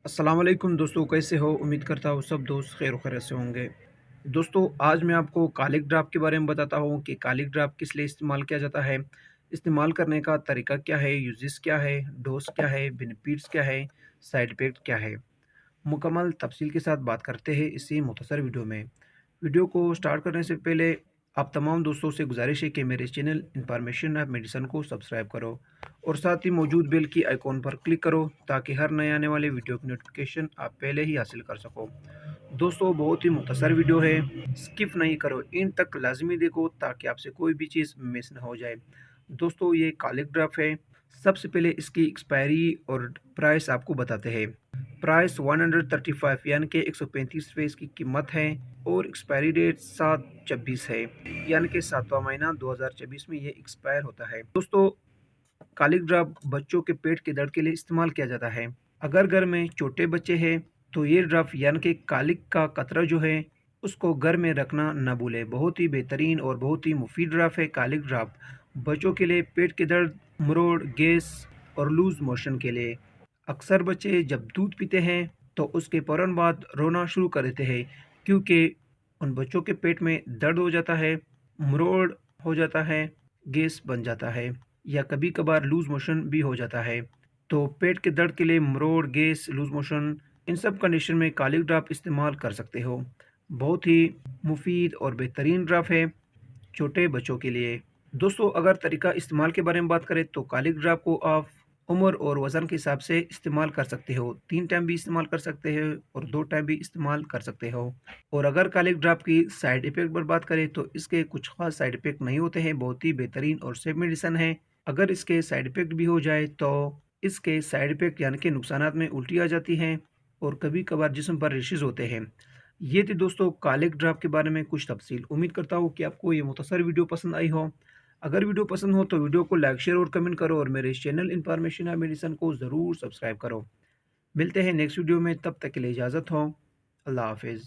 अस्सलाम वालेकुम दोस्तों, कैसे हो? उम्मीद करता हूँ सब दोस्त खैर खैरियत से होंगे। दोस्तों, आज मैं आपको कालिक ड्राफ्ट के बारे में बताता हूँ कि कालिक ड्राफ्ट किस लिए इस्तेमाल किया जाता है, इस्तेमाल करने का तरीका क्या है, यूजेस क्या है, डोज़ क्या है, बेनिफिट्स क्या है, साइड इफ़ेक्ट क्या है। मुकम्मल तफसील के साथ बात करते हैं इसी मुख्तसर वीडियो में। वीडियो को स्टार्ट करने से पहले आप तमाम दोस्तों से गुजारिश है कि मेरे चैनल इंफॉर्मेशन ऑफ मेडिसिन को सब्सक्राइब करो और साथ ही मौजूद बेल की आइकॉन पर क्लिक करो ताकि हर नए आने वाले वीडियो की नोटिफिकेशन आप पहले ही हासिल कर सको। दोस्तों, बहुत ही मुख्तसर वीडियो है, स्किप नहीं करो, इन तक लाजमी देखो ताकि आपसे कोई भी चीज़ मिस ना हो जाए। दोस्तों, ये कालिक ड्राफ्ट है। सबसे पहले इसकी एक्सपायरी और प्राइस आपको बताते हैं। प्राइस 135 यानी कि 135 रुपये इसकी कीमत है और एक्सपायरी डेट 7/26 है, यानी कि 7वां महीना 2024 में ये एक्सपायर होता है। दोस्तों, कालिक ड्राफ्ट बच्चों के पेट के दर्द के लिए इस्तेमाल किया जाता है। अगर घर में छोटे बच्चे हैं तो ये ड्राफ्ट यानी कि कालिक का कतरा जो है उसको घर में रखना न भूलें। बहुत ही बेहतरीन और बहुत ही मुफीद ड्राफ्ट है कालिक ड्राफ्ट बच्चों के लिए, पेट के दर्द, मरोड़, गैस और लूज मोशन के लिए। अक्सर बच्चे जब दूध पीते हैं तो उसके फ़ौरन बाद रोना शुरू कर देते हैं क्योंकि उन बच्चों के पेट में दर्द हो जाता है, मरोड़ हो जाता है, गैस बन जाता है या कभी कभार लूज़ मोशन भी हो जाता है। तो पेट के दर्द के लिए मरोड़, गैस, लूज़ मोशन, इन सब कंडीशन में कालिक ड्राप इस्तेमाल कर सकते हो। बहुत ही मुफीद और बेहतरीन ड्राप है छोटे बच्चों के लिए। दोस्तों, अगर तरीका इस्तेमाल के बारे में बात करें तो कालिक ड्राप को आप उम्र और वज़न के हिसाब से इस्तेमाल कर सकते हो। 3 टाइम भी इस्तेमाल कर सकते हो और 2 टाइम भी इस्तेमाल कर सकते हो। और अगर कालिक ड्राप की साइड इफ़ेक्ट पर बात करें तो इसके कुछ ख़ास साइड इफ़ेक्ट नहीं होते हैं, बहुत ही बेहतरीन और सेफ मेडिसिन है। अगर इसके साइड इफ़ेक्ट भी हो जाए तो इसके साइड इफ़ेक्ट यानी कि नुकसानात में उल्टी आ जाती हैं और कभी-कभार जिस्म पर रैशेज़ होते हैं। ये थी दोस्तों कालिक ड्राप के बारे में कुछ तफ़सील। उम्मीद करता हूँ कि आपको ये मुख्तसर वीडियो पसंद आई हो। अगर वीडियो पसंद हो तो वीडियो को लाइक, शेयर और कमेंट करो और मेरे इस चैनल इन्फॉर्मेशन या मेडिसिन को ज़रूर सब्सक्राइब करो। मिलते हैं नेक्स्ट वीडियो में, तब तक के लिए इजाज़त हो। अल्लाह हाफ़िज़।